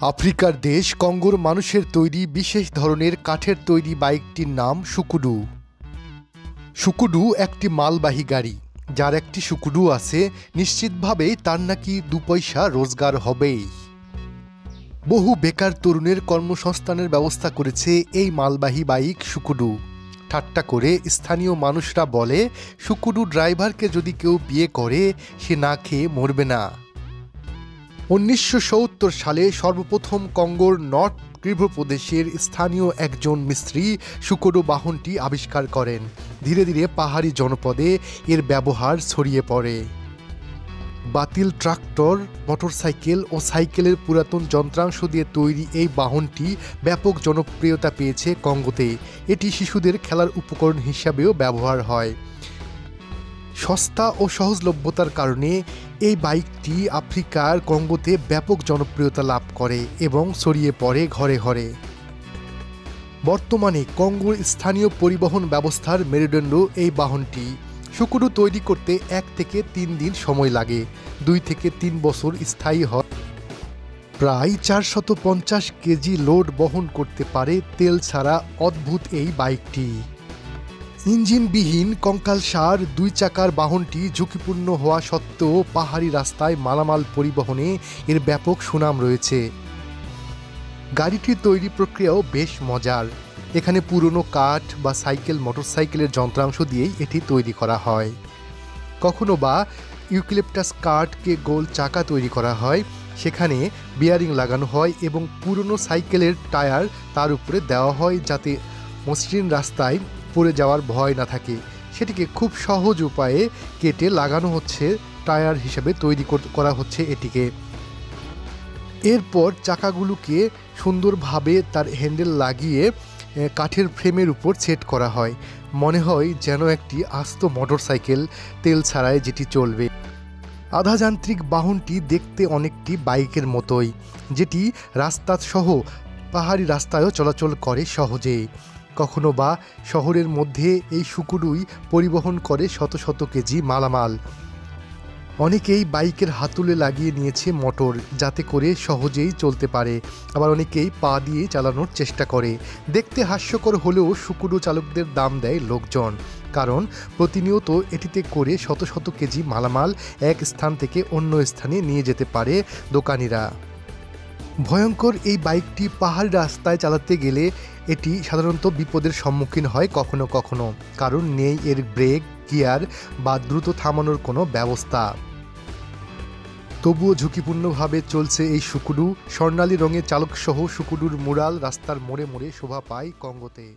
আফ্রিকার দেশ কঙ্গোর মানুষের তৈরি বিশেষ ধরনের কাঠের তৈরি বাইকটির নাম শুকুডু। শুকুডু একটি মালবাহী গাড়ি। যার একটি শুকুডু আছে, নিশ্চিতভাবেই তার নাকি 2 পয়সা রোজগার হবেই। বহু বেকার তরুণের কর্মসংস্থানের ব্যবস্থা করেছে এই মালবাহী বাইক শুকুডু। ঠাট্টা করে স্থানীয় মানুষরা বলে, শুকুডু ড্রাইভারকে যদি কেউ বিয়ে করে, সে না খেয়ে মরবে না। 1970 সালে সর্বপ্রথম কঙ্গোর নর্থ কিভু প্রদেশের স্থানীয় একজন মিস্ত্রি শুকুডু বাহনটি আবিষ্কার করেন। ধীরে ধীরে পাহাড়ি জনপদে এর ব্যবহার ছড়িয়ে পড়ে। বাতিল ট্রাক্টর, মোটরসাইকেল ও সাইকেলের পুরাতন যন্ত্রাংশ দিয়ে তৈরি এই বাহনটি ব্যাপক জনপ্রিয়তা পেয়েছে কঙ্গোতে। এটি শিশুদের খেলার উপকরণ হিসাবেও ব্যবহার হয়। সস্তা ও সহজলভ্যতার কারণে এই বাইকটি আফ্রিকার কঙ্গোতে ব্যাপক জনপ্রিয়তা লাভ করে এবং ছড়িয়ে পড়ে ঘরে ঘরে। বর্তমানে কঙ্গোর স্থানীয় পরিবহন ব্যবস্থার মেরুদণ্ড এই বাহনটি। শুকুডু তৈরি করতে 1 থেকে 3 দিন সময় লাগে। 2 থেকে 3 বছর স্থায়ী হয়। প্রায় 450 কেজি লোড বহন করতে পারে তেল ছাড়া অদ্ভুত এই বাইকটি। ইঞ্জিনবিহীন কঙ্কালসার 2 চাকার বাহনটি ঝুঁকিপূর্ণ হওয়া সত্ত্বেও পাহাড়ি রাস্তায় মালামাল পরিবহনে এর ব্যাপক সুনাম রয়েছে। গাড়িটির তৈরি প্রক্রিয়াও বেশ মজার। এখানে পুরনো কাঠ বা সাইকেল, মোটরসাইকেলের যন্ত্রাংশ দিয়েই এটি তৈরি করা হয়। কখনো বা ইউক্যালিপটাস কাঠকে গোল চাকা তৈরি করা হয়, সেখানে বিয়ারিং লাগানো হয় এবং পুরনো সাইকেলের টায়ার তার উপরে দেওয়া হয়, যাতে মসৃণ রাস্তায় পড়ে যাওয়ার ভয় না থাকে। সেটিকে খুব সহজ উপায়ে কেটে লাগানো হচ্ছে, টায়ার হিসেবে তৈরি করা হচ্ছে এটিকে। এরপর চাকাগুলোকে সুন্দরভাবে তার হ্যান্ডেল লাগিয়ে কাঠের ফ্রেমের উপর সেট করা হয়। মনে হয় যেন একটি আস্ত মোটরসাইকেল, তেল ছাড়াই যেটি চলবে। আধাযান্ত্রিক বাহনটি দেখতে অনেকটি বাইকের মতোই, যেটি রাস্তা সহ পাহাড়ি রাস্তায়ও চলাচল করে সহজে। কখনো বা শহরের মধ্যে এই শুকুডুই পরিবহন করে শত শত কেজি মালামাল। অনেকেই বাইকের হাতুলে লাগিয়ে নিয়েছে মোটর, যাতে করে সহজেই চলতে পারে। আবার অনেকেই পা দিয়ে চালানোর চেষ্টা করে। দেখতে হাস্যকর হলেও শুকুডু চালকদের দাম দেয় লোকজন, কারণ প্রতিনিয়ত এটিতে করে শত শত কেজি মালামাল এক স্থান থেকে অন্য স্থানে নিয়ে যেতে পারে দোকানিরা। ভয়ঙ্কর এই বাইকটি পাহাড়ি রাস্তায় চালাতে গেলে এটি সাধারণত বিপদের সম্মুখীন হয় কখনো কখনো, কারণ নেই এর ব্রেক, গিয়ার বা দ্রুত থামানোর কোনো ব্যবস্থা। তবুও ঝুঁকিপূর্ণভাবে চলছে এই শুকুডু। স্বর্ণালী রঙের চালকসহ শুকুডুর মুরাল রাস্তার মোড়ে মোড়ে শোভা পায় কঙ্গোতে।